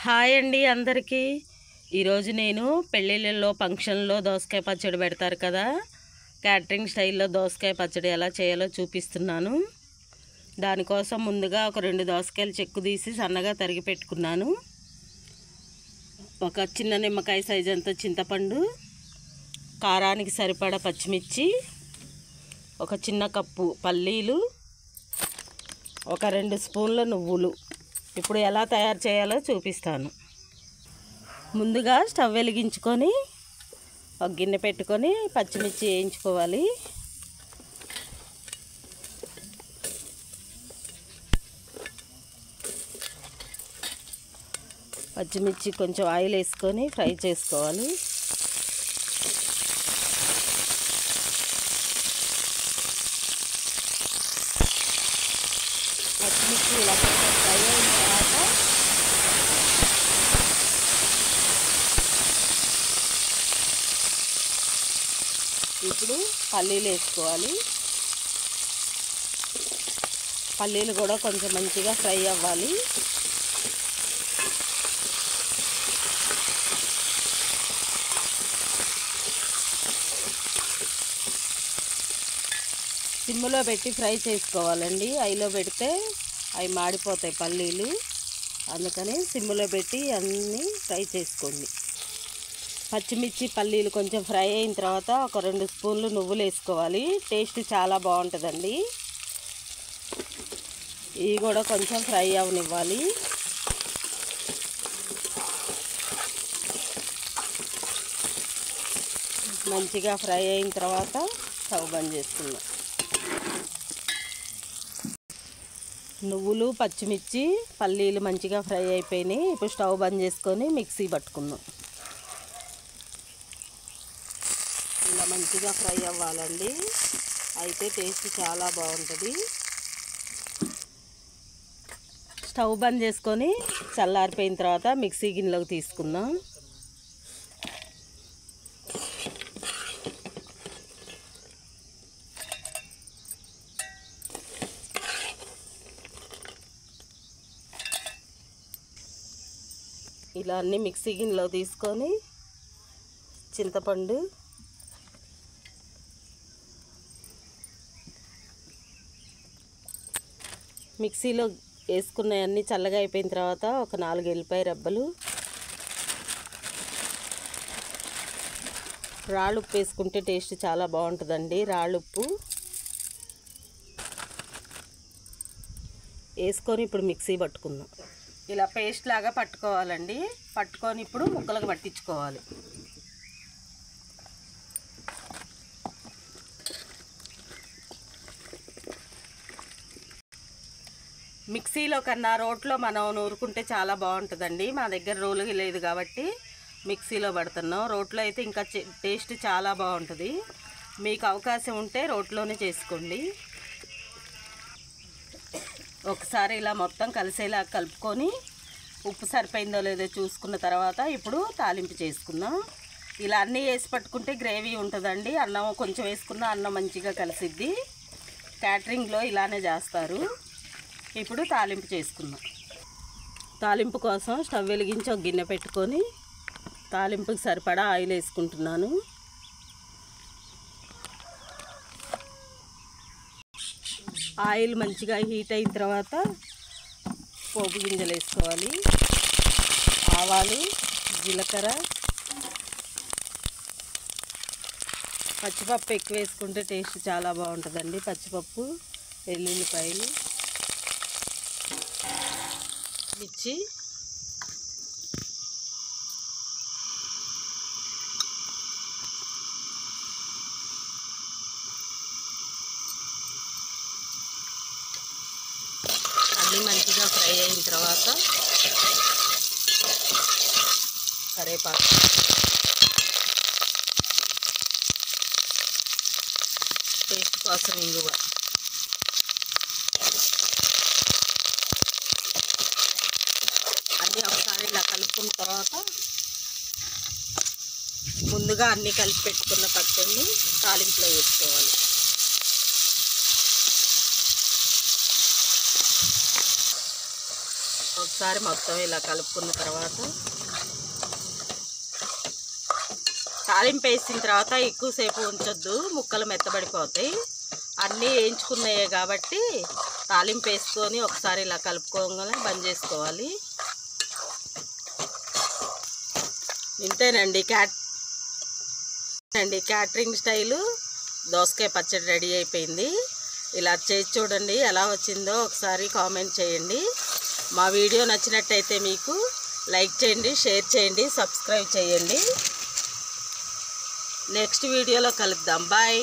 Hi అండి అందరికీ. ఈరోజు నేను పెళ్ళిళ్ళలో ఫంక్షన్లో దోసకాయ పచ్చడి పెడతారు కదా, క్యాటరింగ్ స్టైల్లో దోసకాయ పచ్చడి ఎలా చేయాలో చూపిస్తున్నాను. దానికోసం ముందుగా ఒక 2 దోసకాయలు చెక్కు తీసి సన్నగా తరిగి పెట్టుకున్నాను. ఒక చిన్న నిమ్మకాయ సైజు అంత చింతపండు, కారానికి సరిపడా పచ్చిమిర్చి, ఒక చిన్న కప్పు పల్లీలు, ఒక 2 స్పూన్ల నువ్వులు. ఇప్పుడు ఎలా తయారు చేయాలో చూపిస్తాను. ముందుగా స్టవ్ వెలిగించుకొని ఒక గిన్నె పెట్టుకొని పచ్చిమిర్చి వేయించుకోవాలి. పచ్చిమిర్చి కొంచెం ఆయిల్ వేసుకొని ఫ్రై చేసుకోవాలి. పచ్చిమిర్చి ఇలా కొంచెం ఫ్రై అయిన తర్వాత ఇప్పుడు పల్లీలు వేసుకోవాలి. పల్లీలు కూడా కొంచెం మంచిగా ఫ్రై అవ్వాలి. సిమ్లో పెట్టి ఫ్రై చేసుకోవాలండి. హైలో పెడితే అవి మాడిపోతాయి పల్లీలు, అందుకని సిమ్లో పెట్టి అన్నీ ఫ్రై చేసుకోండి. పచ్చిమిర్చి పల్లీలు కొంచెం ఫ్రై అయిన తర్వాత ఒక 2 స్పూన్లు నువ్వులు వేసుకోవాలి. టేస్ట్ చాలా బాగుంటుందండి. ఇవి కూడా కొంచెం ఫ్రై అవనివ్వాలి. మంచిగా ఫ్రై అయిన తర్వాత స్టవ్ బంద్ చేసుకుందాం. నువ్వులు, పచ్చిమిర్చి, పల్లీలు మంచిగా ఫ్రై అయిపోయినాయి. ఇప్పుడు స్టవ్ బంద్ చేసుకొని మిక్సీ పట్టుకుందాం. ఇలా మంచిగా ఫ్రై అవ్వాలండి, అయితే టేస్ట్ చాలా బాగుంటుంది. స్టవ్ బంద్ చేసుకొని చల్లారిపోయిన తర్వాత మిక్సీ గిన్నెలోకి తీసుకుందాం. ఇలా అన్నీ మిక్సీ గిన్నెలో తీసుకొని చింతపండు, మిక్సీలో వేసుకున్నవన్నీ చల్లగా అయిపోయిన తర్వాత ఒక 4 ఎల్లిపాయ రెబ్బలు, రాళ్ళుప్పు వేసుకుంటే టేస్ట్ చాలా బాగుంటుందండి. రాళ్ళుప్పు వేసుకొని ఇప్పుడు మిక్సీ పట్టుకుందాం. ఇలా పేస్ట్ లాగా పట్టుకోవాలండి. పట్టుకొని ఇప్పుడు ముక్కలకు పట్టించుకోవాలి. మిక్సీలో కన్నా రోట్లో మనం నూరుకుంటే చాలా బాగుంటుందండి. మా దగ్గర రోలు లేదు కాబట్టి మిక్సీలో పడుతున్నాం. రోట్లో అయితే ఇంకా టేస్ట్ చాలా బాగుంటుంది. మీకు అవకాశం ఉంటే రోట్లోనే చేసుకోండి. ఒకసారి ఇలా మొత్తం కలిసేలా కలుపుకొని ఉప్పు సరిపోయిందో లేదో చూసుకున్న తర్వాత ఇప్పుడు తాలింపు చేసుకుందాం. ఇలా అన్నీ వేసి పట్టుకుంటే గ్రేవీ ఉంటుందండి. అన్నం కొంచెం వేసుకున్న అన్నం మంచిగా కలిసిద్ది. క్యాటరింగ్లో ఇలానే చేస్తారు. ఇప్పుడు తాలింపు చేసుకుందాం. తాలింపు కోసం స్టవ్ వెలిగించి ఒక గిన్నె పెట్టుకొని తాలింపుకి సరిపడా ఆయిల్ వేసుకుంటున్నాను. ఆయిల్ మంచిగా హీట్ అయిన తర్వాత పోపు గింజలు వేసుకోవాలి. ఆవాలు, జీలకర్ర, పచ్చిపప్పు ఎక్కువ వేసుకుంటే టేస్ట్ చాలా బాగుంటుందండి. పచ్చిపప్పు, వెల్లుల్లిపాయలు, మిర్చి, అన్నీ మంచిగా ఫ్రై అయిన తర్వాత కరివేపాకు, టేస్ట్ కోసం ఇంగువ, అన్నీ ఒకసారి ఇలా కలుపుకున్న తర్వాత ముందుగా అన్నీ కలిపి పెట్టుకున్న పచ్చడిని తాలింపులో వేసుకోవాలి. ఒకసారి మొత్తం ఇలా కలుపుకున్న తర్వాత తాలింపు వేసిన తర్వాత ఎక్కువసేపు ఉంచొద్దు, ముక్కలు మెత్తబడిపోతాయి. అన్నీ వేయించుకున్నాయే కాబట్టి తాలింపు వేసుకొని ఒకసారి ఇలా కలుపుకోగానే బంద్ చేసుకోవాలి. ఇంతేనండి క్యాటరింగ్ స్టైలు దోసకాయ పచ్చడి రెడీ అయిపోయింది. ఇలా చేసి చూడండి, ఎలా వచ్చిందో ఒకసారి కామెంట్ చేయండి. మా వీడియో నచ్చినట్టయితే మీకు లైక్ చేయండి, షేర్ చేయండి, సబ్స్క్రైబ్ చేయండి. నెక్స్ట్ వీడియోలో కలుద్దాం. బాయ్.